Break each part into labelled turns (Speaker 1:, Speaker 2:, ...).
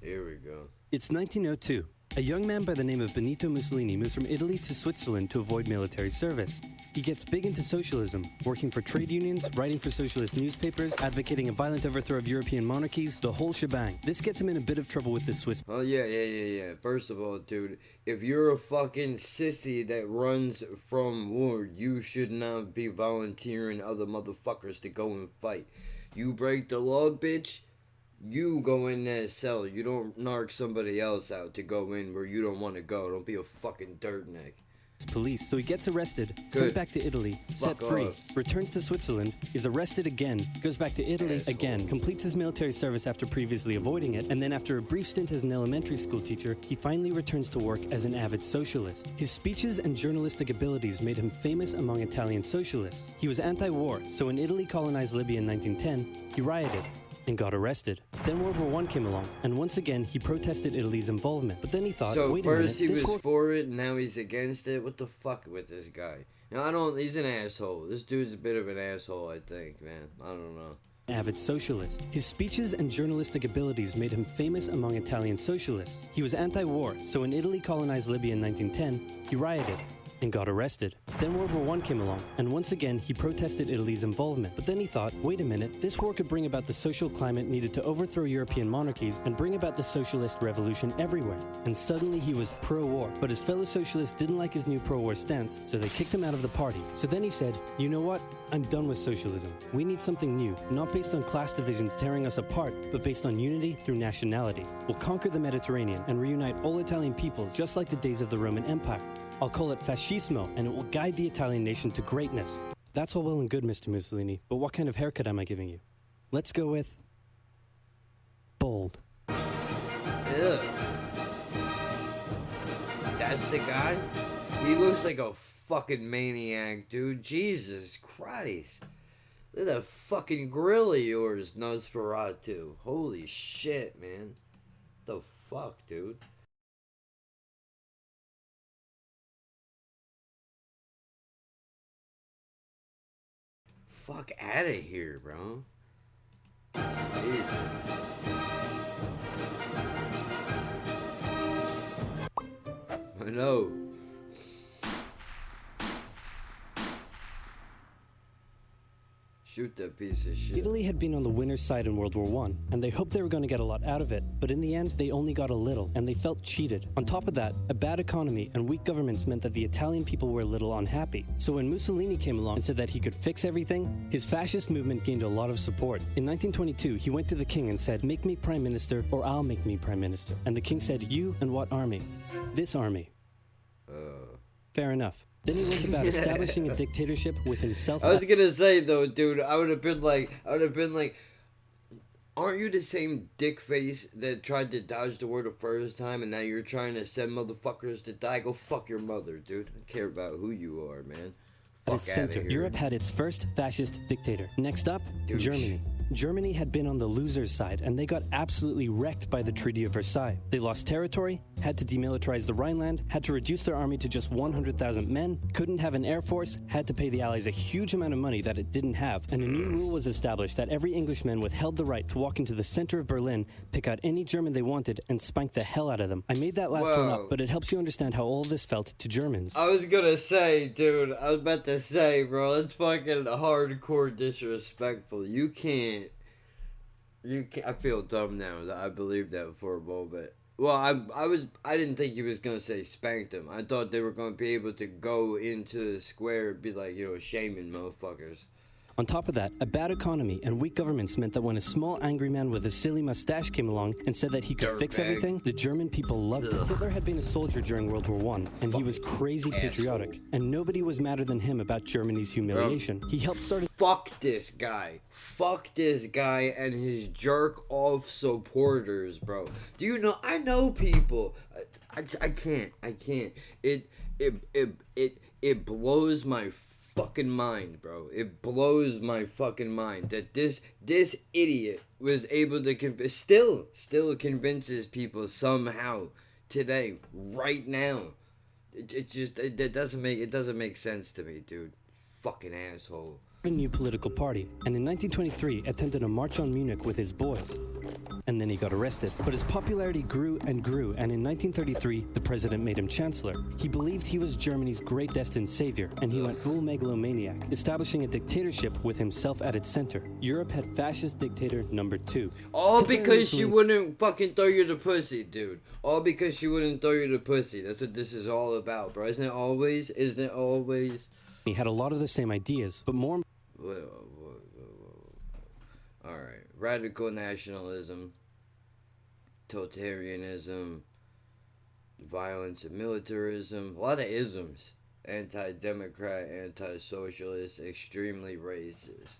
Speaker 1: Here we go.
Speaker 2: It's 1902. A young man by the name of Benito Mussolini moves from Italy to Switzerland to avoid military service. He gets big into socialism, working for trade unions, writing for socialist newspapers, advocating a violent overthrow of European monarchies, the whole shebang. This gets him in a bit of trouble with the Swiss.
Speaker 1: Oh, yeah. First of all, dude, if you're a fucking sissy that runs from war, you should not be volunteering other motherfuckers to go and fight. You break the law, bitch. You go in that cell. You don't narc somebody else out to go in where you don't want to go. Don't be a fucking dirtneck.
Speaker 2: Police, so he gets arrested, sent back to Italy, set free, returns to Switzerland, is arrested again, goes back to Italy again, completes his military service after previously avoiding it, and then after a brief stint as an elementary school teacher, he finally returns to work as an avid socialist. His speeches and journalistic abilities made him famous among Italian socialists. He was anti-war, so when Italy colonized Libya in 1910, he rioted and got arrested. Then World War I came along, and once again he protested Italy's involvement. But then he thought,
Speaker 1: so
Speaker 2: wait a minute,
Speaker 1: first he was for it, now he's against it. What the fuck with this guy? Now, he's an asshole. This dude's a bit of an asshole, I think, man. I don't know.
Speaker 2: Avid socialist. His speeches and journalistic abilities made him famous among Italian socialists. He was anti-war, so when Italy colonized Libya in 1910, he rioted and got arrested. Then World War I came along, and once again he protested Italy's involvement. But then he thought, wait a minute, this war could bring about the social climate needed to overthrow European monarchies and bring about the socialist revolution everywhere. And suddenly he was pro-war, but his fellow socialists didn't like his new pro-war stance, so they kicked him out of the party. So then he said, you know what? I'm done with socialism. We need something new, not based on class divisions tearing us apart, but based on unity through nationality. We'll conquer the Mediterranean and reunite all Italian peoples just like the days of the Roman Empire. I'll call it fascismo, and it will guide the Italian nation to greatness. That's all well and good, Mr. Mussolini, but what kind of haircut am I giving you? Let's go with bold.
Speaker 1: Ugh. That's the guy? He looks like a fucking maniac, dude. Jesus Christ. Look at that fucking grill of yours, Nosferatu. Holy shit, man. The fuck, dude? Fuck out of here, bro. Jesus. I know. Shoot that piece of shit.
Speaker 2: Italy had been on the winner's side in World War I, and they hoped they were going to get a lot out of it, but in the end, they only got a little, and they felt cheated. On top of that, a bad economy and weak governments meant that the Italian people were a little unhappy. So when Mussolini came along and said that he could fix everything, his fascist movement gained a lot of support. In 1922, he went to the king and said, make me prime minister, or I'll make me prime minister. And the king said, you and what army? This army. Fair enough. Then he went about establishing a dictatorship with himself.
Speaker 1: I was gonna say though, dude, I would have been like, aren't you the same dick face that tried to dodge the war the first time and now you're trying to send motherfuckers to die? Go fuck your mother, dude. I don't care about who you are, man.
Speaker 2: At its center, Europe had its first fascist dictator. Next up, Germany. Germany had been on the loser's side, and they got absolutely wrecked by the Treaty of Versailles. They lost territory, had to demilitarize the Rhineland, had to reduce their army to just 100,000 men, couldn't have an air force, had to pay the Allies a huge amount of money that it didn't have, and a new rule was established that every Englishman withheld the right to walk into the center of Berlin, pick out any German they wanted, and spank the hell out of them. I made that last one up, but it helps you understand how all this felt to Germans.
Speaker 1: I was gonna say, dude, I was about to say, bro, that's fucking hardcore disrespectful. You can't, I feel dumb now that I believed that for a moment. Well, I didn't think he was gonna say spank them. I thought they were gonna be able to go into the square and be like, shaming motherfuckers.
Speaker 2: On top of that, a bad economy and weak governments meant that when a small angry man with a silly mustache came along and said that he could fix everything, the German people loved it. Hitler had been a soldier during World War I, and he was crazy patriotic, and nobody was madder than him about Germany's humiliation. He helped start
Speaker 1: Fuck this guy. Fuck this guy and his jerk-off supporters, bro. Do you know, I know people. I can't. It blows my fucking mind, bro. It blows my fucking mind that this idiot was able to still convinces people somehow today, right now. It doesn't make sense to me, dude. Fucking asshole.
Speaker 2: a new political party, and in 1923 attempted a march on Munich with his boys. And then he got arrested. But his popularity grew and grew, and in 1933, the president made him chancellor. He believed he was Germany's great destined savior, and he went full megalomaniac, establishing a dictatorship with himself at its center. Europe had fascist dictator number 2.
Speaker 1: All because she wouldn't fucking throw you the pussy, dude. All because she wouldn't throw you the pussy. That's what this is all about, bro. Isn't it always? Isn't it always?
Speaker 2: He had a lot of the same ideas, but more...
Speaker 1: Alright. Radical nationalism, totalitarianism, violence and militarism, a lot of isms. Anti-democrat, anti-socialist, extremely racist.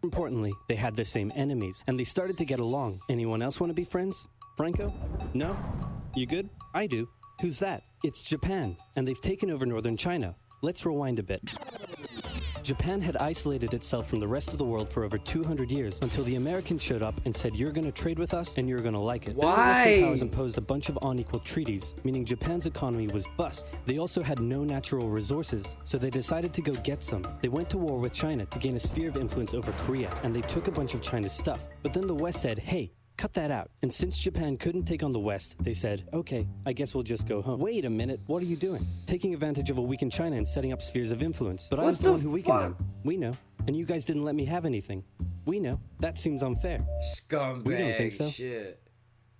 Speaker 2: Importantly, they had the same enemies, and they started to get along. Anyone else want to be friends? Franco? No? You good? I do. Who's that? It's Japan, and they've taken over northern China. Let's rewind a bit. Japan had isolated itself from the rest of the world for over 200 years until the Americans showed up and said, you're going to trade with us and you're going to like it.
Speaker 1: Why?
Speaker 2: Then the Western powers imposed a bunch of unequal treaties, meaning Japan's economy was bust. They also had no natural resources, so they decided to go get some. They went to war with China to gain a sphere of influence over Korea, and they took a bunch of China's stuff. But then the West said, hey, cut that out. And since Japan couldn't take on the West, they said, okay, I guess we'll just go home. Wait a minute, what are you doing? Taking advantage of a weakened China and setting up spheres of influence. But I was the one who weakened them. We know. And you guys didn't let me have anything. We know. That seems unfair.
Speaker 1: Scumbag
Speaker 2: we don't think so.
Speaker 1: Shit.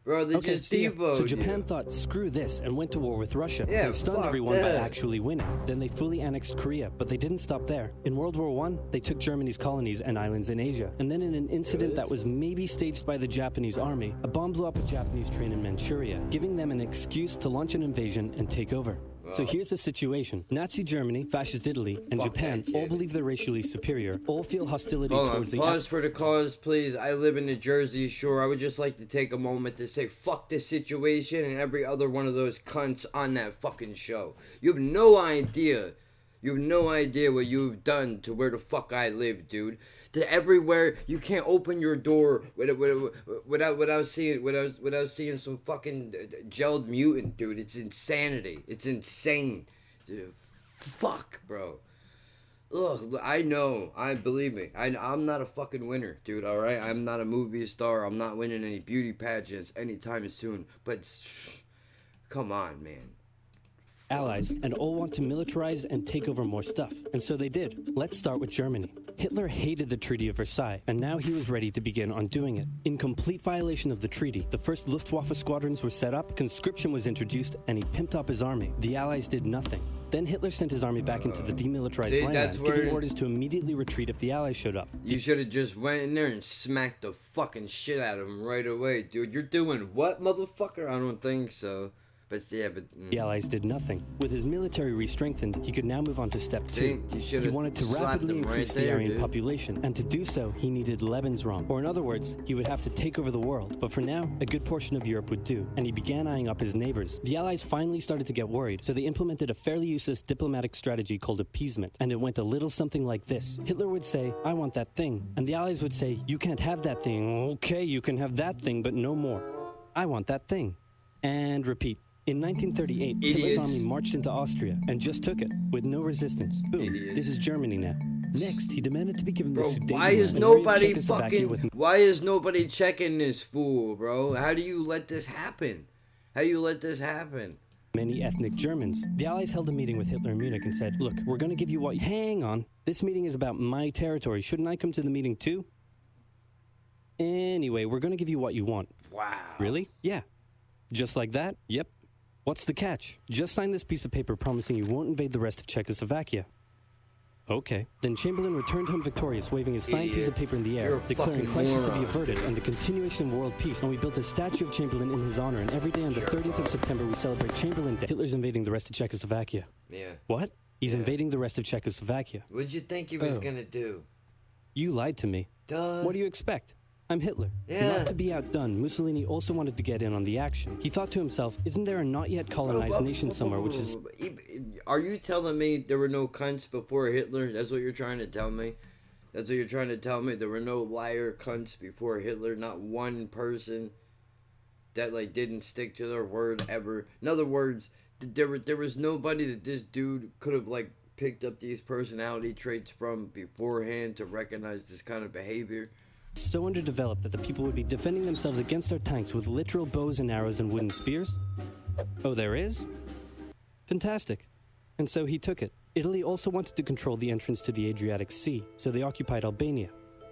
Speaker 1: Bro, they just devoted
Speaker 2: So Japan thought, screw this, and went to war with Russia.
Speaker 1: Yeah,
Speaker 2: they stunned everyone by actually winning. Then they fully annexed Korea, but they didn't stop there. In World War I, they took Germany's colonies and islands in Asia. And then in an incident that was maybe staged by the Japanese army, a bomb blew up a Japanese train in Manchuria, giving them an excuse to launch an invasion and take over. So here's the situation. Nazi Germany, Fascist Italy, and Japan all believe they're racially superior, all feel hostility towards the...
Speaker 1: Pause for the cause, please. I live in the Jersey Shore. I would just like to take a moment to say fuck this situation and every other one of those cunts on that fucking show. You have no idea. You have no idea what you've done to where the fuck I live, dude. To everywhere, you can't open your door without seeing some fucking gelled mutant, dude. It's insanity. It's insane. Dude, fuck, bro. Ugh, I know. Believe me. I'm not a fucking winner, dude. All right, I'm not a movie star. I'm not winning any beauty pageants anytime soon. But come on, man.
Speaker 2: Allies, and all want to militarize and take over more stuff. And so they did. Let's start with Germany. Hitler hated the Treaty of Versailles, and now he was ready to begin undoing it. In complete violation of the treaty, the first Luftwaffe squadrons were set up, conscription was introduced, and he pimped up his army. The Allies did nothing. Then Hitler sent his army back into the demilitarized land, giving orders to immediately retreat if the Allies showed up.
Speaker 1: You should have just went in there and smacked the fucking shit out of him right away, dude. You're doing what, motherfucker? I don't think so. But yeah,
Speaker 2: the Allies did nothing. With his military re-strengthened, he could now move on to step 2. He wanted to rapidly increase the Aryan population, and to do so, he needed Lebensraum. Or in other words, he would have to take over the world. But for now, a good portion of Europe would do, and he began eyeing up his neighbors. The Allies finally started to get worried, so they implemented a fairly useless diplomatic strategy called appeasement, and it went a little something like this. Hitler would say, I want that thing, and the Allies would say, you can't have that thing. Okay, you can have that thing, but no more. I want that thing. And repeat. In 1938, Hitler's army marched into Austria and just took it, with no resistance. Boom, this is Germany now. Next, he demanded to be given the Sudetenland.
Speaker 1: Why is nobody checking this fool, bro? How do you let this happen?
Speaker 2: Many ethnic Germans. The Allies held a meeting with Hitler in Munich and said, look, we're going to give you what... Hang on, this meeting is about my territory. Shouldn't I come to the meeting too? Anyway, we're going to give you what you want.
Speaker 1: Wow.
Speaker 2: Really? Yeah. Just like that? Yep. What's the catch? Just sign this piece of paper promising you won't invade the rest of Czechoslovakia. Okay. Then Chamberlain returned home victorious, waving his signed piece of paper in the air, declaring crisis to be averted and the continuation of world peace. And we built a statue of Chamberlain in his honor, and every day on the 30th of September we celebrate Chamberlain Day. Hitler's invading the rest of Czechoslovakia.
Speaker 1: Yeah.
Speaker 2: What? He's invading the rest of Czechoslovakia.
Speaker 1: What'd you think he was gonna do?
Speaker 2: You lied to me.
Speaker 1: Duh.
Speaker 2: What do you expect? I'm Hitler.
Speaker 1: Yeah.
Speaker 2: Not to be outdone, Mussolini also wanted to get in on the action. He thought to himself, isn't there a not yet colonized nation somewhere which is...
Speaker 1: Are you telling me there were no cunts before Hitler? That's what you're trying to tell me? There were no liar cunts before Hitler? Not one person that like didn't stick to their word ever? In other words, there was nobody that this dude could have like picked up these personality traits from beforehand to recognize this kind of behavior?
Speaker 2: So underdeveloped that the people would be defending themselves against our tanks with literal bows and arrows and wooden spears? Oh, there is? Fantastic. And so he took it. Italy also wanted to control the entrance to the Adriatic Sea, so they occupied Albania.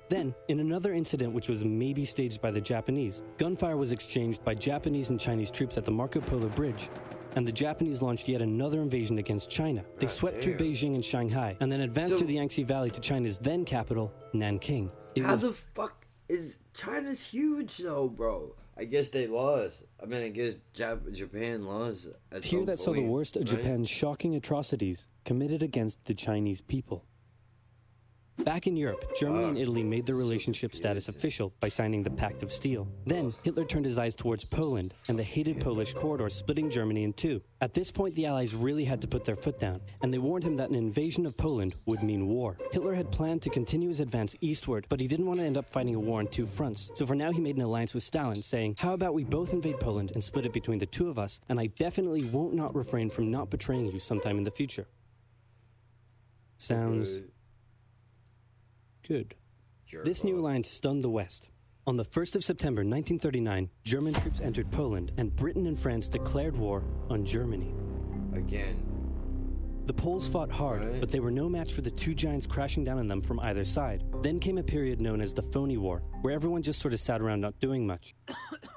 Speaker 2: Then, in another incident which was maybe staged by the Japanese, gunfire was exchanged by Japanese and Chinese troops at the Marco Polo Bridge, and the Japanese launched yet another invasion against China. They swept through Beijing and Shanghai, and then advanced to the Yangtze Valley to China's then capital, Nanking.
Speaker 1: How the fuck is China's huge though, bro? I guess they lost. I mean, I guess Japan lost.
Speaker 2: Here that saw the worst of
Speaker 1: right?
Speaker 2: Japan's shocking atrocities committed against the Chinese people. Back in Europe, Germany and Italy made their relationship status official by signing the Pact of Steel. Then, Hitler turned his eyes towards Poland and the hated Polish corridor, splitting Germany in two. At this point, the Allies really had to put their foot down, and they warned him that an invasion of Poland would mean war. Hitler had planned to continue his advance eastward, but he didn't want to end up fighting a war on two fronts. So for now, he made an alliance with Stalin, saying, "How about we both invade Poland and split it between the two of us, and I definitely won't not refrain from not betraying you sometime in the future." Sounds good. This new alliance stunned the West. On the 1st of September 1939, German troops entered Poland, and Britain and France declared war on Germany.
Speaker 1: Again.
Speaker 2: The Poles fought hard, but they were no match for the two giants crashing down on them from either side. Then came a period known as the Phony War, where everyone just sort of sat around not doing much.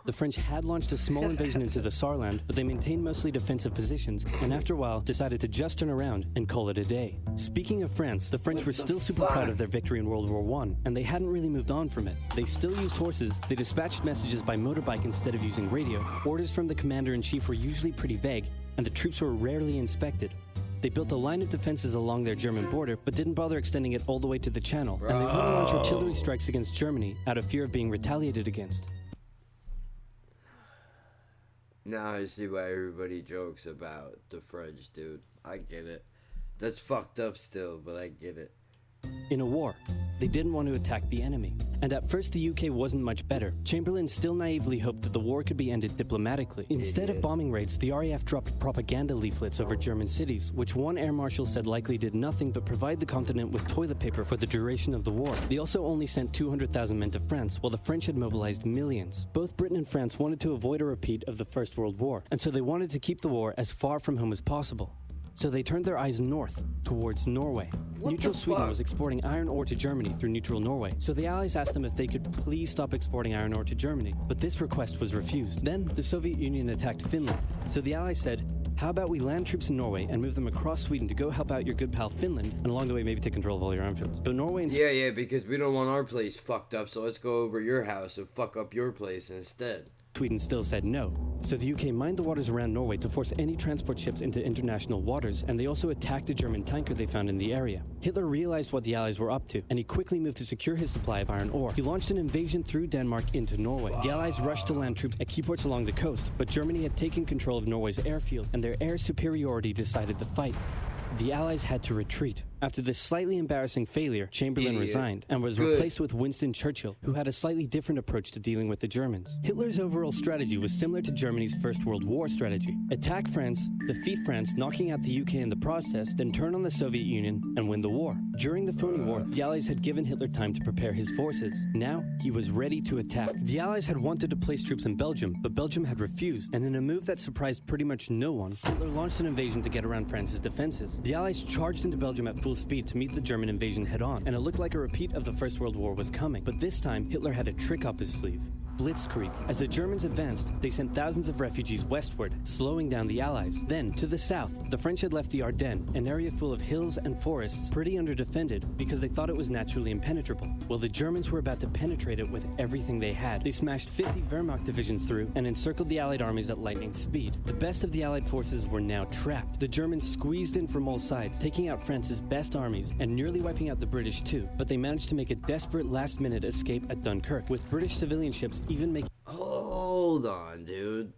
Speaker 2: The French had launched a small invasion into the Saarland, but they maintained mostly defensive positions, and after a while decided to just turn around and call it a day. Speaking of France, the French were still super proud of their victory in World War I, and they hadn't really moved on from it. They still used horses, they dispatched messages by motorbike instead of using radio, orders from the commander-in-chief were usually pretty vague, and the troops were rarely inspected. They built a line of defenses along their German border, but didn't bother extending it all the way to the Channel, and they wouldn't launch artillery strikes against Germany out of fear of being retaliated against.
Speaker 1: Now I see why everybody jokes about the French, dude. I get it. That's fucked up still, but I get it.
Speaker 2: In a war, they didn't want to attack the enemy. And at first the UK wasn't much better. Chamberlain still naively hoped that the war could be ended diplomatically. Instead of bombing raids, the RAF dropped propaganda leaflets over German cities, which one air marshal said likely did nothing but provide the continent with toilet paper for the duration of the war. They also only sent 200,000 men to France, while the French had mobilized millions. Both Britain and France wanted to avoid a repeat of the First World War, and so they wanted to keep the war as far from home as possible. So they turned their eyes north, towards Norway. Neutral Sweden was exporting iron ore to Germany through neutral Norway, so the Allies asked them if they could please stop exporting iron ore to Germany, but this request was refused. Then, the Soviet Union attacked Finland, so the Allies said, "How about we land troops in Norway and move them across Sweden to go help out your good pal Finland, and along the way maybe take control of all your arm fields." But Norway and
Speaker 1: Yeah, because we don't want our place fucked up, so let's go over your house and fuck up your place instead.
Speaker 2: Sweden still said no. So the UK mined the waters around Norway to force any transport ships into international waters, and they also attacked a German tanker they found in the area. Hitler realized what the Allies were up to, and he quickly moved to secure his supply of iron ore. He launched an invasion through Denmark into Norway. The Allies rushed to land troops at key ports along the coast, but Germany had taken control of Norway's airfield, and their air superiority decided the fight. The Allies had to retreat. After this slightly embarrassing failure, Chamberlain resigned and was replaced with Winston Churchill, who had a slightly different approach to dealing with the Germans. Hitler's overall strategy was similar to Germany's First World War strategy. Attack France, defeat France, knocking out the UK in the process, then turn on the Soviet Union and win the war. During the Phony War, the Allies had given Hitler time to prepare his forces. Now, he was ready to attack. The Allies had wanted to place troops in Belgium, but Belgium had refused, and in a move that surprised pretty much no one, Hitler launched an invasion to get around France's defenses. The Allies charged into Belgium at full speed to meet the German invasion head-on, and it looked like a repeat of the First World War was coming. But this time, Hitler had a trick up his sleeve. Blitzkrieg. As the Germans advanced, they sent thousands of refugees westward, slowing down the Allies. Then, to the south, the French had left the Ardennes, an area full of hills and forests, pretty underdefended because they thought it was naturally impenetrable. Well, the Germans were about to penetrate it with everything they had. They smashed 50 Wehrmacht divisions through and encircled the Allied armies at lightning speed. The best of the Allied forces were now trapped. The Germans squeezed in from all sides, taking out France's best armies and nearly wiping out the British too. But they managed to make a desperate last-minute escape at Dunkirk, with British civilian ships even making...
Speaker 1: Hold on, dude.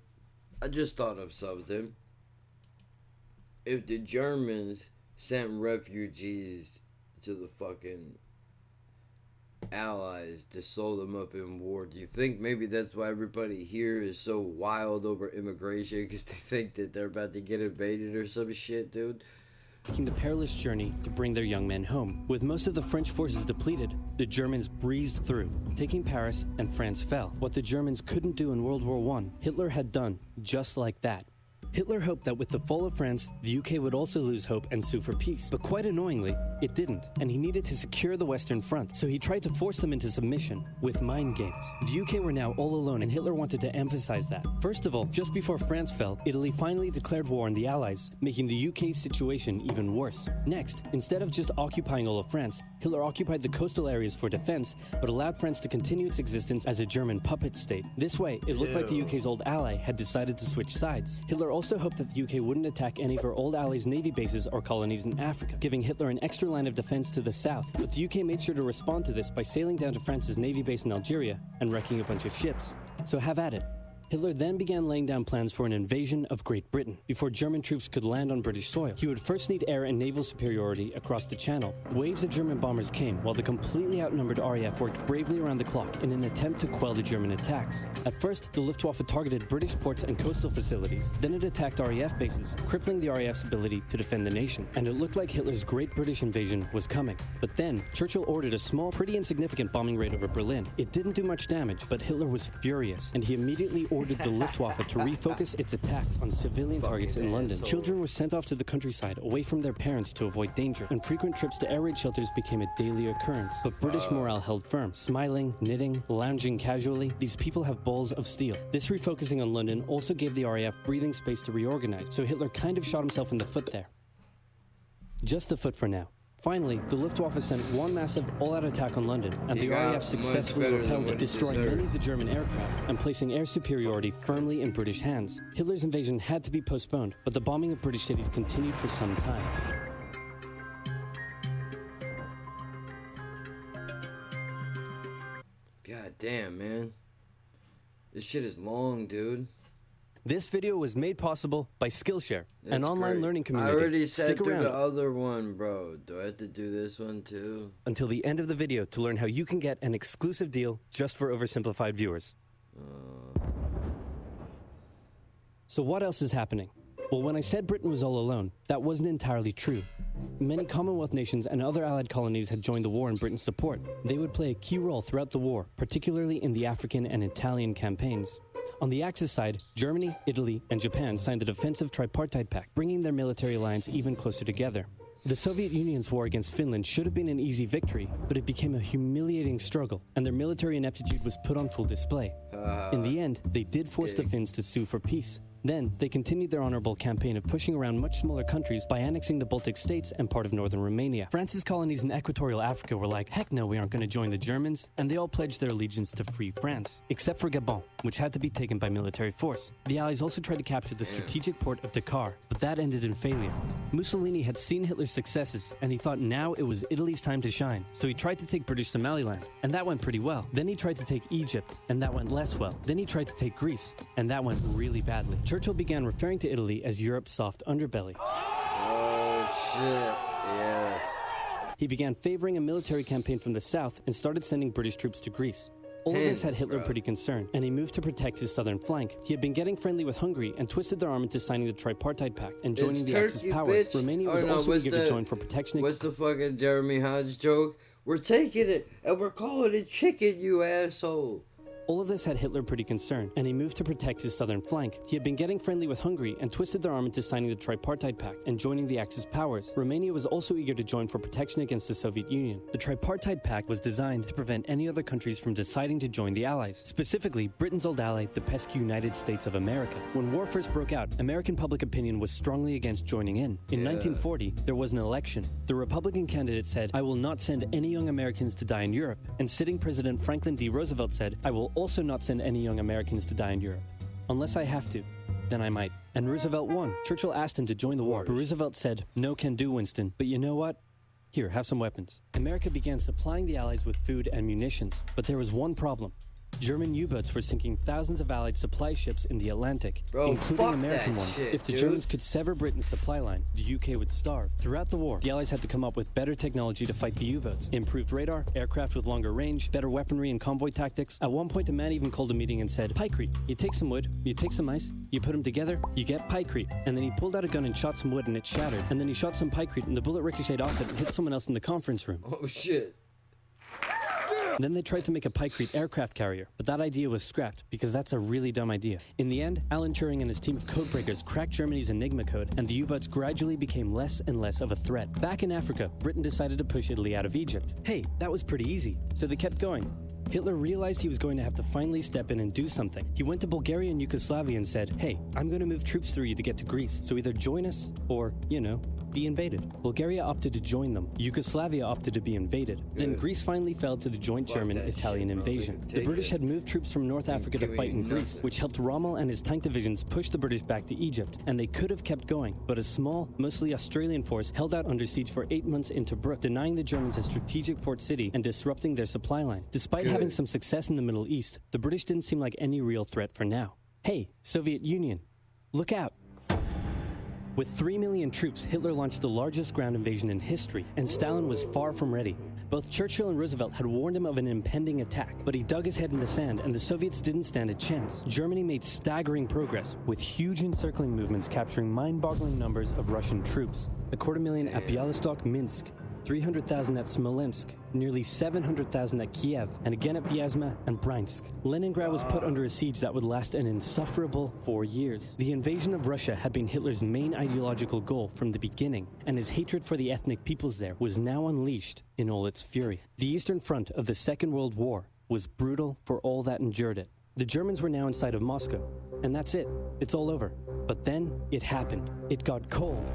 Speaker 1: I just thought of something. If the Germans sent refugees to the fucking Allies to sew them up in war, do you think maybe that's why everybody here is so wild over immigration? Because they think that they're about to get invaded or some shit, dude?
Speaker 2: making the perilous journey to bring their young men home. With most of the French forces depleted, the Germans breezed through, taking Paris, and France fell. What the Germans couldn't do in World War I, Hitler had done just like that. Hitler hoped that with the fall of France, the UK would also lose hope and sue for peace. But quite annoyingly, it didn't, and he needed to secure the Western Front, so he tried to force them into submission with mind games. The UK were now all alone, and Hitler wanted to emphasize that. First of all, just before France fell, Italy finally declared war on the Allies, making the UK's situation even worse. Next, instead of just occupying all of France, Hitler occupied the coastal areas for defense, but allowed France to continue its existence as a German puppet state. This way, it looked like the UK's old ally had decided to switch sides. Hitler also hoped that the UK wouldn't attack any of her old allies' navy bases or colonies in Africa, giving Hitler an extra line of defense to the south. But the UK made sure to respond to this by sailing down to France's navy base in Algeria and wrecking a bunch of ships. So have at it. Hitler then began laying down plans for an invasion of Great Britain. Before German troops could land on British soil, he would first need air and naval superiority across the Channel. Waves of German bombers came, while the completely outnumbered RAF worked bravely around the clock in an attempt to quell the German attacks. At first, the Luftwaffe targeted British ports and coastal facilities. Then it attacked RAF bases, crippling the RAF's ability to defend the nation. And it looked like Hitler's Great British invasion was coming. But then, Churchill ordered a small, pretty insignificant bombing raid over Berlin. It didn't do much damage, but Hitler was furious, and he immediately ordered the Luftwaffe to refocus its attacks on civilian targets in London. Children were sent off to the countryside away from their parents to avoid danger, and frequent trips to air raid shelters became a daily occurrence. But British morale held firm. Smiling, knitting, lounging casually, these people have balls of steel. This refocusing on London also gave the RAF breathing space to reorganize, so Hitler kind of shot himself in the foot there. Just the foot for now. Finally, the Luftwaffe sent one massive all-out attack on London, and the RAF successfully repelled it, destroying many of the German aircraft and placing air superiority firmly in British hands. Hitler's invasion had to be postponed, but the bombing of British cities continued for some time.
Speaker 1: God damn, man. This shit is long, dude.
Speaker 2: This video was made possible by Skillshare, an online learning community.
Speaker 1: I already said
Speaker 2: Stick
Speaker 1: do
Speaker 2: around
Speaker 1: the other one, bro. Do I have to do this one too?
Speaker 2: Until the end of the video to learn how you can get an exclusive deal just for oversimplified viewers. So what else is happening? Well, when I said Britain was all alone, that wasn't entirely true. Many Commonwealth nations and other allied colonies had joined the war in Britain's support. They would play a key role throughout the war, particularly in the African and Italian campaigns. On the Axis side, Germany, Italy, and Japan signed the Defensive Tripartite Pact, bringing their military alliance even closer together. The Soviet Union's war against Finland should have been an easy victory, but it became a humiliating struggle, and their military ineptitude was put on full display. In the end, they did force the Finns to sue for peace. Then, they continued their honorable campaign of pushing around much smaller countries by annexing the Baltic states and part of northern Romania. France's colonies in equatorial Africa were like, heck no, we aren't going to join the Germans, and they all pledged their allegiance to free France, except for Gabon, which had to be taken by military force. The Allies also tried to capture the strategic port of Dakar, but that ended in failure. Mussolini had seen Hitler's successes, and he thought now it was Italy's time to shine, so he tried to take British Somaliland, and that went pretty well. Then he tried to take Egypt, and that went less well. Then he tried to take Greece, and that went really badly. Churchill began referring to Italy as Europe's soft underbelly.
Speaker 1: Oh, shit. Yeah.
Speaker 2: He began favoring a military campaign from the south and started sending British troops to Greece. All of this had Hitler pretty concerned, and he moved to protect his southern flank. He had been getting friendly with Hungary and twisted their arm into signing the Tripartite Pact and joining the Axis powers.
Speaker 1: Bitch.
Speaker 2: Romania was also eager to join for protection.
Speaker 1: What's the fucking Jeremy Hodge joke? We're taking it, and we're calling it chicken, you asshole.
Speaker 2: All of this had Hitler pretty concerned, and he moved to protect his southern flank. He had been getting friendly with Hungary and twisted their arm into signing the Tripartite Pact and joining the Axis powers. Romania was also eager to join for protection against the Soviet Union. The Tripartite Pact was designed to prevent any other countries from deciding to join the Allies, specifically Britain's old ally, the pesky United States of America. When war first broke out, American public opinion was strongly against joining in. In 1940, there was an election. The Republican candidate said, "I will not send any young Americans to die in Europe," and sitting President Franklin D. Roosevelt said, "I will also not send any young Americans to die in Europe. Unless I have to, then I might." And Roosevelt won. Churchill asked him to join the war, but Roosevelt said, "No can do, Winston. But you know what? Here, have some weapons." America began supplying the Allies with food and munitions, but there was one problem. German U-boats were sinking thousands of Allied supply ships in the Atlantic,
Speaker 1: Bro,
Speaker 2: including
Speaker 1: fuck
Speaker 2: American
Speaker 1: that
Speaker 2: ones.
Speaker 1: shit,
Speaker 2: If the
Speaker 1: dude.
Speaker 2: Germans could sever Britain's supply line, the UK would starve. Throughout the war, the Allies had to come up with better technology to fight the U-boats. Improved radar, aircraft with longer range, better weaponry and convoy tactics. At one point, a man even called a meeting and said, "Pykrete. You take some wood, you take some ice, you put them together, you get pykrete." And then he pulled out a gun and shot some wood and it shattered. And then he shot some pykrete and the bullet ricocheted off it and hit someone else in the conference room.
Speaker 1: Oh shit.
Speaker 2: And then they tried to make a pykrete aircraft carrier, but that idea was scrapped because that's a really dumb idea. In the end, Alan Turing and his team of codebreakers cracked Germany's Enigma code, and the U-boats gradually became less and less of a threat. Back in Africa, Britain decided to push Italy out of Egypt. Hey, that was pretty easy, so they kept going. Hitler realized he was going to have to finally step in and do something. He went to Bulgaria and Yugoslavia and said, "Hey, I'm going to move troops through you to get to Greece, so either join us or, be invaded." Bulgaria opted to join them. Yugoslavia opted to be invaded. Then Greece finally fell to the joint German-Italian invasion. The British had moved troops from North Africa to fight in Greece, which helped Rommel and his tank divisions push the British back to Egypt. And they could have kept going, but a small, mostly Australian force held out under siege for 8 months in Tobruk, denying the Germans a strategic port city and disrupting their supply line. Despite having some success in the Middle East, the British didn't seem like any real threat for now. Hey, Soviet Union, look out. With 3 million troops, Hitler launched the largest ground invasion in history, and Stalin was far from ready. Both Churchill and Roosevelt had warned him of an impending attack, but he dug his head in the sand, and the Soviets didn't stand a chance. Germany made staggering progress, with huge encircling movements capturing mind-boggling numbers of Russian troops. 250,000 at Bialystok, Minsk, 300,000 at Smolensk, nearly 700,000 at Kiev, and again at Vyazma and Bryansk. Leningrad was put under a siege that would last an insufferable 4 years. The invasion of Russia had been Hitler's main ideological goal from the beginning, and his hatred for the ethnic peoples there was now unleashed in all its fury. The Eastern Front of the Second World War was brutal for all that endured it. The Germans were now inside of Moscow, and that's it. It's all over. But then it happened. It got cold.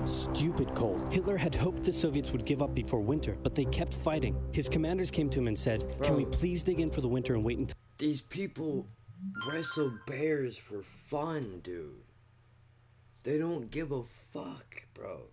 Speaker 2: Stupid cold. Hitler had hoped the Soviets would give up before winter, but they kept fighting. His commanders came to him and said, "Can we please dig in for the winter and wait until..."
Speaker 1: These people wrestle bears for fun, dude. They don't give a fuck, bro.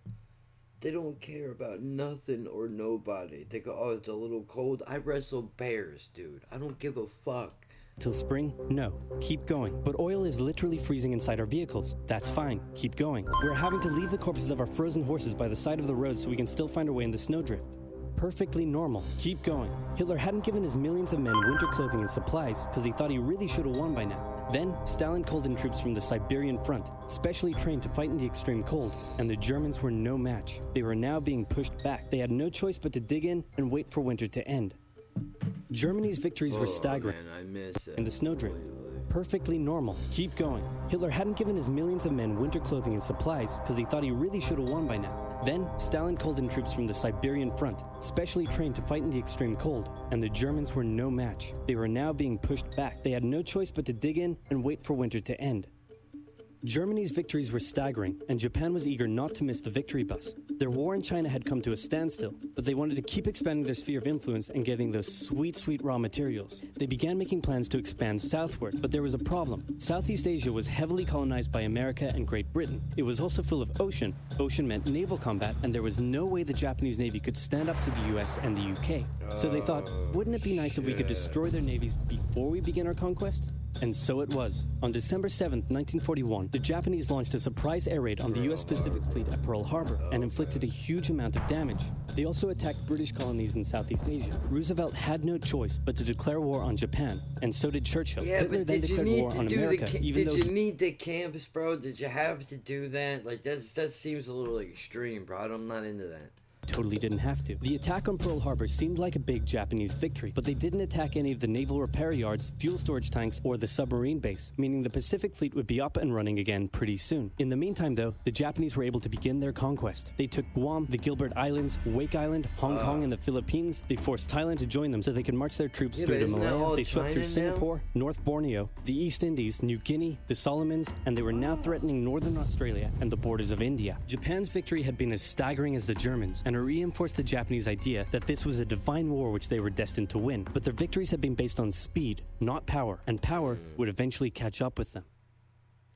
Speaker 1: They don't care about nothing or nobody. They go, "Oh, it's a little cold. I wrestle bears, dude. I don't give a fuck."
Speaker 2: Till spring? No. Keep going. But oil is literally freezing inside our vehicles. That's fine. Keep going. We're having to leave the corpses of our frozen horses by the side of the road so we can still find our way in the snowdrift. Perfectly normal. Keep going. Hitler hadn't given his millions of men winter clothing and supplies because he thought he really should have won by now. Then, Stalin called in troops from the Siberian front, specially trained to fight in the extreme cold, and the Germans were no match. They were now being pushed back. They had no choice but to dig in and wait for winter to end. Germany's victories were staggering in the snowdrift. Perfectly normal. Keep going. Hitler hadn't given his millions of men winter clothing and supplies because he thought he really should have won by now. Then, Stalin called in troops from the Siberian front, specially trained to fight in the extreme cold, and the Germans were no match. They were now being pushed back. They had no choice but to dig in and wait for winter to end. Germany's victories were staggering, and Japan was eager not to miss the victory bus. Their war in China had come to a standstill, but they wanted to keep expanding their sphere of influence and getting those sweet, sweet raw materials. They began making plans to expand southward, but there was a problem. Southeast Asia was heavily colonized by America and Great Britain. It was also full of ocean. Ocean meant naval combat, and there was no way the Japanese Navy could stand up to the US and the UK. So they thought, wouldn't it be nice if we could destroy their navies before we begin our conquest? And so it was. On December 7th, 1941, the Japanese launched a surprise air raid on the US Pacific Fleet at Pearl Harbor and inflicted a huge amount of damage. They also attacked British colonies in Southeast Asia. Roosevelt had no choice but to declare war on Japan, and so did Churchill.
Speaker 1: Yeah,
Speaker 2: Hitler
Speaker 1: but
Speaker 2: then declared war on America,
Speaker 1: did you need the camps, bro? Did you have to do that? Like, that seems a little extreme, bro. I'm not into that.
Speaker 2: Totally didn't have to. The attack on Pearl Harbor seemed like a big Japanese victory, but they didn't attack any of the naval repair yards, fuel storage tanks, or the submarine base, meaning the Pacific Fleet would be up and running again pretty soon. In the meantime, though, the Japanese were able to begin their conquest. They took Guam, the Gilbert Islands, Wake Island, Hong Kong, and the Philippines. They forced Thailand to join them so they could march their troops through to Malaya. They swept through Singapore, North Borneo, the East Indies, New Guinea, the Solomons, and they were now threatening northern Australia and the borders of India. Japan's victory had been as staggering as the Germans, and it reinforced the Japanese idea that this was a divine war which they were destined to win. But their victories had been based on speed, not power, and power would eventually catch up with them.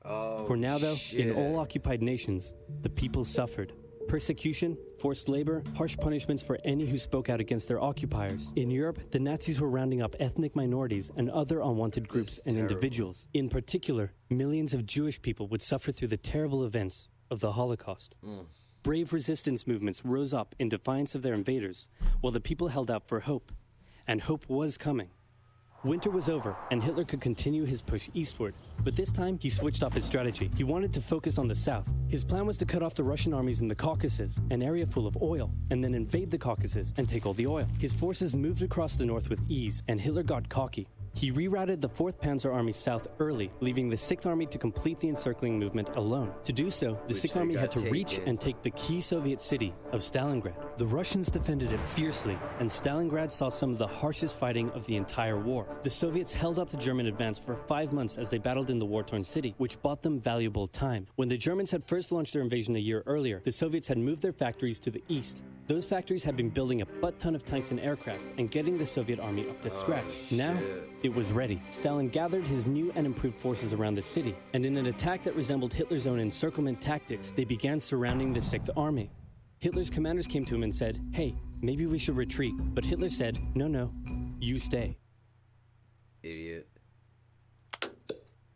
Speaker 2: For now, though, in all occupied nations, the people suffered. Persecution, forced labor, harsh punishments for any who spoke out against their occupiers. In Europe, the Nazis were rounding up ethnic minorities and other unwanted groups and individuals. In particular, millions of Jewish people would suffer through the terrible events of the Holocaust. Brave resistance movements rose up in defiance of their invaders, while the people held out for hope. And hope was coming. Winter was over, and Hitler could continue his push eastward. But this time, he switched up his strategy. He wanted to focus on the south. His plan was to cut off the Russian armies in the Caucasus, an area full of oil, and then invade the Caucasus and take all the oil. His forces moved across the north with ease, and Hitler got cocky. He rerouted the 4th Panzer Army south early, leaving the 6th Army to complete the encircling movement alone. To do so, the 6th Army had to reach and take the key Soviet city of Stalingrad. The Russians defended it fiercely, and Stalingrad saw some of the harshest fighting of the entire war. The Soviets held up the German advance for 5 months as they battled in the war-torn city, which bought them valuable time. When the Germans had first launched their invasion a year earlier, the Soviets had moved their factories to the east. Those factories had been building a butt-ton of tanks and aircraft and getting the Soviet army up to scratch. Now, it was ready. Stalin gathered his new and improved forces around the city, and in an attack that resembled Hitler's own encirclement tactics, they began surrounding the 6th Army. Hitler's commanders came to him and said, "Hey, maybe we should retreat." But Hitler said, "No, you stay."
Speaker 1: Idiot.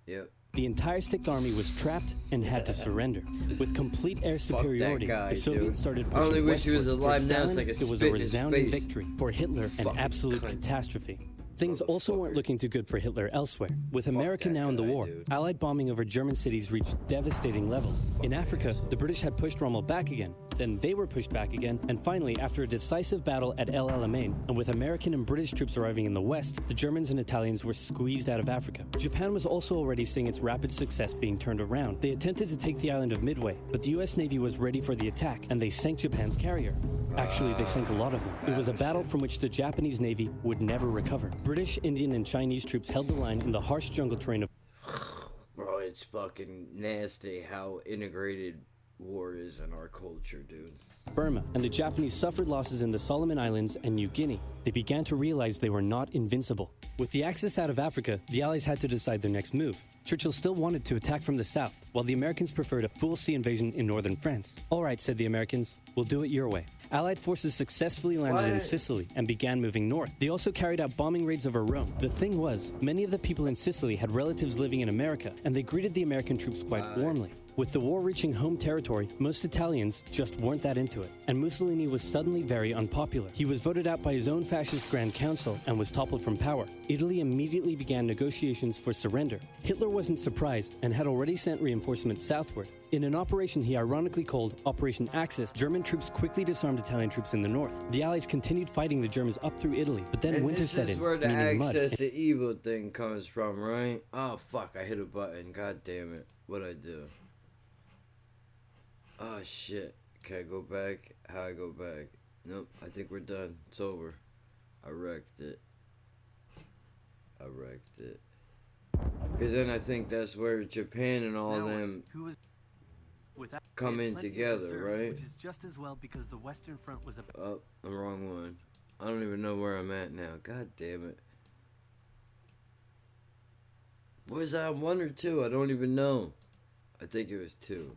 Speaker 1: Yep.
Speaker 2: The entire 6th Army was trapped and had to surrender. With complete air superiority, the Soviets started pushing
Speaker 1: I only wish he was
Speaker 2: westward.
Speaker 1: alive
Speaker 2: For
Speaker 1: now,
Speaker 2: Stalin,
Speaker 1: so I could
Speaker 2: it was
Speaker 1: spit
Speaker 2: a
Speaker 1: in his
Speaker 2: resounding
Speaker 1: face.
Speaker 2: victory. For Hitler, an absolute catastrophe. Things also weren't looking too good for Hitler elsewhere. With America now in the war, Allied bombing over German cities reached devastating levels. In Africa, the British had pushed Rommel back again. Then they were pushed back again, and finally, after a decisive battle at El Alamein, and with American and British troops arriving in the west, the Germans and Italians were squeezed out of Africa. Japan was also already seeing its rapid success being turned around. They attempted to take the island of Midway, but the US Navy was ready for the attack, and they sank Japan's carrier. Actually, they sank a lot of them. It was a battle from which the Japanese Navy would never recover. British, Indian, and Chinese troops held the line in the harsh jungle terrain of...
Speaker 1: Bro, it's fucking nasty how integrated war is in our culture, dude.
Speaker 2: Burma, and the Japanese suffered losses in the Solomon Islands and New Guinea. They began to realize they were not invincible. With the Axis out of Africa, the Allies had to decide their next move. Churchill still wanted to attack from the south, while the Americans preferred a full sea invasion in northern France. All right, said the Americans, we'll do it your way. Allied forces successfully landed in Sicily and began moving north. They also carried out bombing raids over Rome. The thing was, many of the people in Sicily had relatives living in America, and they greeted the American troops quite warmly. With the war reaching home territory, most Italians just weren't that into it, and Mussolini was suddenly very unpopular. He was voted out by his own fascist Grand Council and was toppled from power. Italy immediately began negotiations for surrender. Hitler wasn't surprised and had already sent reinforcements southward. In an operation he ironically called Operation Axis, German troops quickly disarmed Italian troops in the north. The Allies continued fighting the Germans up through Italy, but then winter set in,
Speaker 1: this is where the
Speaker 2: meaning
Speaker 1: access
Speaker 2: mud.
Speaker 1: to evil thing comes from, right? Oh, fuck, I hit a button. God damn it. What'd I do? Oh, shit. Can I go back? How I go back? Nope, I think we're done. It's over. I wrecked it. Because then I think that's where Japan and all them come in together, right?
Speaker 2: Which is just as well because the Western Front was
Speaker 1: Oh, the wrong one. I don't even know where I'm at now. God damn it. Was I on 1 or 2? I don't even know. I think it was 2.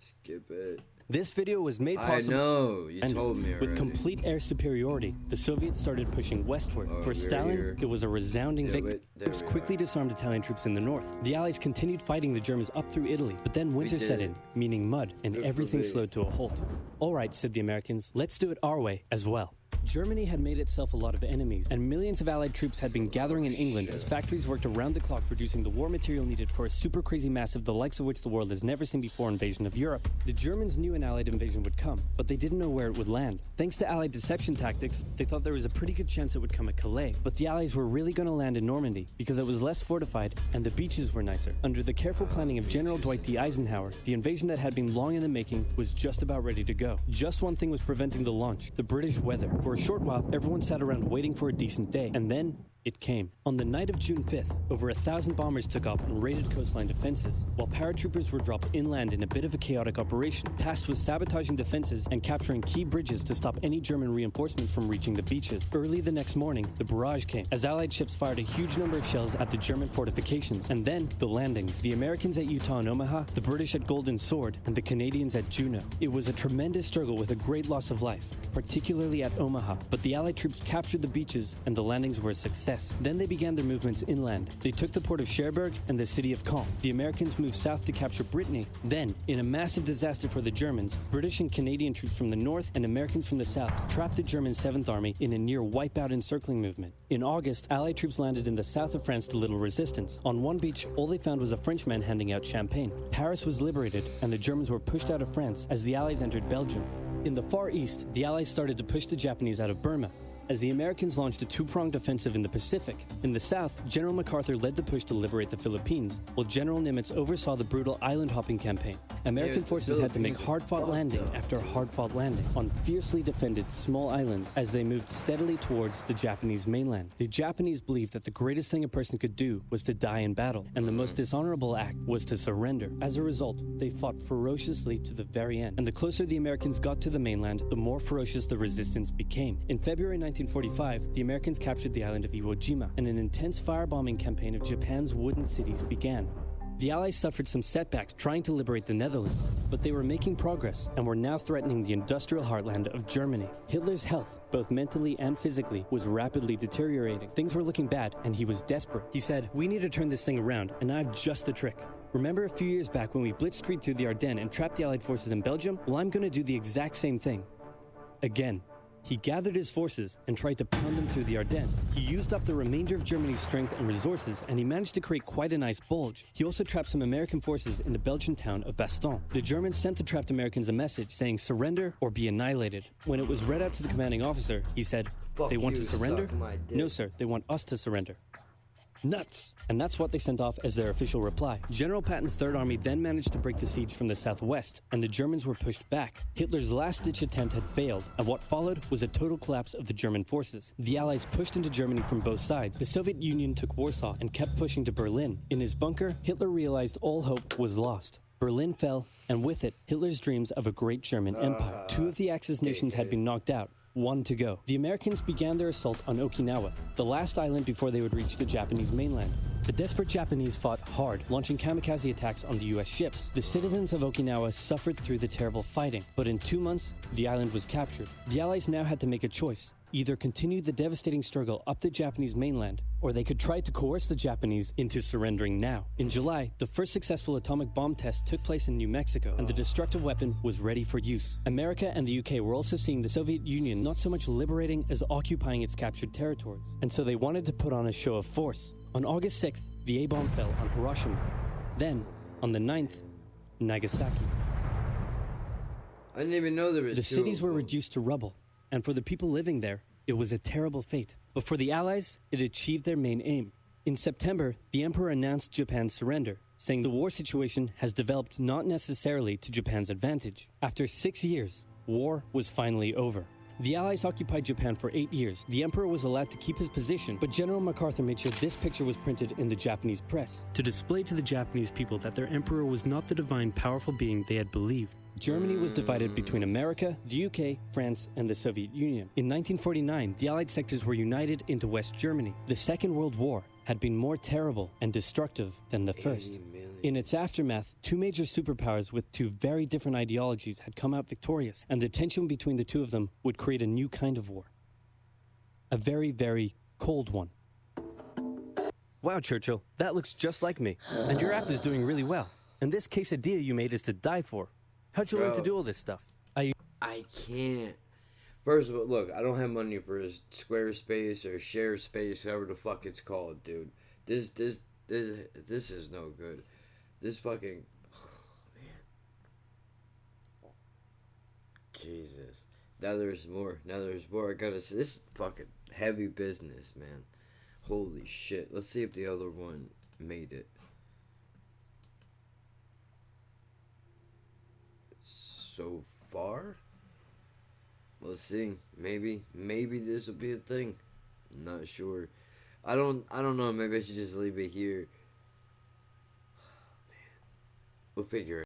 Speaker 1: Skip it.
Speaker 2: This video was made possible.
Speaker 1: I know, you told me already.
Speaker 2: With complete air superiority, the Soviets started pushing westward. For Stalin, it was a resounding victory. Troops quickly disarmed Italian troops in the north. The Allies continued fighting the Germans up through Italy, but then winter set in, meaning mud, and everything slowed to a halt. All right, said the Americans, let's do it our way as well. Germany had made itself a lot of enemies, and millions of Allied troops had been gathering in England as factories worked around the clock producing the war material needed for a super crazy massive, the likes of which the world has never seen before, invasion of Europe. The Germans knew an Allied invasion would come, but they didn't know where it would land. Thanks to Allied deception tactics, they thought there was a pretty good chance it would come at Calais, but the Allies were really going to land in Normandy because it was less fortified and the beaches were nicer. Under the careful planning of General Dwight D. Eisenhower, the invasion that had been long in the making was just about ready to go. Just one thing was preventing the launch: the British weather. For a short while, everyone sat around waiting for a decent day, and then it came. On the night of June 5th, over 1,000 bombers took off and raided coastline defenses, while paratroopers were dropped inland in a bit of a chaotic operation, tasked with sabotaging defenses and capturing key bridges to stop any German reinforcements from reaching the beaches. Early the next morning, the barrage came, as Allied ships fired a huge number of shells at the German fortifications, and then the landings. The Americans at Utah and Omaha, the British at Golden Sword, and the Canadians at Juneau. It was a tremendous struggle with a great loss of life, particularly at Omaha, but the Allied troops captured the beaches and the landings were a success. Then they began their movements inland. They took the port of Cherbourg and the city of Caen. The Americans moved south to capture Brittany. Then, in a massive disaster for the Germans, British and Canadian troops from the north and Americans from the south trapped the German 7th Army in a near wipeout encircling movement. In August, Allied troops landed in the south of France to little resistance. On one beach, all they found was a Frenchman handing out champagne. Paris was liberated and the Germans were pushed out of France as the Allies entered Belgium. In the Far East, the Allies started to push the Japanese out of Burma, as the Americans launched a two-pronged offensive in the Pacific. In the south, General MacArthur led the push to liberate the Philippines, while General Nimitz oversaw the brutal island-hopping campaign. American forces had to make hard-fought landing after hard-fought landing on fiercely defended small islands as they moved steadily towards the Japanese mainland. The Japanese believed that the greatest thing a person could do was to die in battle, and the most dishonorable act was to surrender. As a result, they fought ferociously to the very end, and the closer the Americans got to the mainland, the more ferocious the resistance became. In February 1945, the Americans captured the island of Iwo Jima, and an intense firebombing campaign of Japan's wooden cities began. The Allies suffered some setbacks trying to liberate the Netherlands, but they were making progress and were now threatening the industrial heartland of Germany. Hitler's health, both mentally and physically, was rapidly deteriorating. Things were looking bad, and he was desperate. He said, "We need to turn this thing around, and I have just the trick. Remember a few years back when we blitzkrieg through the Ardennes and trapped the Allied forces in Belgium? Well, I'm going to do the exact same thing. Again." He gathered his forces and tried to pound them through the Ardennes. He used up the remainder of Germany's strength and resources, and he managed to create quite a nice bulge. He also trapped some American forces in the Belgian town of Bastogne. The Germans sent the trapped Americans a message saying, "Surrender or be annihilated." When it was read out to the commanding officer, he said, "They want to surrender?" "No, sir, they want us to surrender." Nuts! And that's what they sent off as their official reply. General Patton's Third Army then managed to break the siege from the southwest, and the Germans were pushed back. Hitler's last-ditch attempt had failed, and what followed was a total collapse of the German forces. The Allies pushed into Germany from both sides. The Soviet Union took Warsaw and kept pushing to Berlin. In his bunker, Hitler realized all hope was lost. Berlin fell, and with it, Hitler's dreams of a great German empire. Two of the Axis nations had been knocked out. One to go. The Americans began their assault on Okinawa, the last island before they would reach the Japanese mainland. The desperate Japanese fought hard, launching kamikaze attacks on the US ships. The citizens of Okinawa suffered through the terrible fighting, but in 2 months, the island was captured. The Allies now had to make a choice. Either continue the devastating struggle up the Japanese mainland, or they could try to coerce the Japanese into surrendering now. In July, the first successful atomic bomb test took place in New Mexico, and the destructive weapon was ready for use. America and the UK were also seeing the Soviet Union not so much liberating as occupying its captured territories, and so they wanted to put on a show of force. On August 6th, the A-bomb fell on Hiroshima. Then, on the 9th, Nagasaki.
Speaker 1: I didn't even know there was
Speaker 2: The cities were reduced to rubble, and for the people living there, it was a terrible fate. But for the Allies, it achieved their main aim. In September, the Emperor announced Japan's surrender, saying the war situation has developed not necessarily to Japan's advantage. After 6 years, war was finally over. The Allies occupied Japan for 8 years. The Emperor was allowed to keep his position, but General MacArthur made sure this picture was printed in the Japanese press to display to the Japanese people that their emperor was not the divine, powerful being they had believed. Germany was divided between America, the UK, France, and the Soviet Union. In 1949, the Allied sectors were united into West Germany. The Second World War had been more terrible and destructive than the first. In its aftermath, two major superpowers with two very different ideologies had come out victorious, and the tension between the two of them would create a new kind of war. A very, very cold one. Wow, Churchill, that looks just like me. And your app is doing really well. And this quesadilla you made is to die for. How'd you learn to do all this stuff?
Speaker 1: I can't. First of all, look, I don't have money for Squarespace or ShareSpace, whatever the fuck it's called, dude. This is no good. This fucking, man. Jesus. Now there's more. I gotta say, this is fucking heavy business, man. Holy shit. Let's see if the other one made it. So far? Let's see. Maybe this will be a thing. I'm not sure. I don't know. Maybe I should just leave it here. Man, we'll figure it out.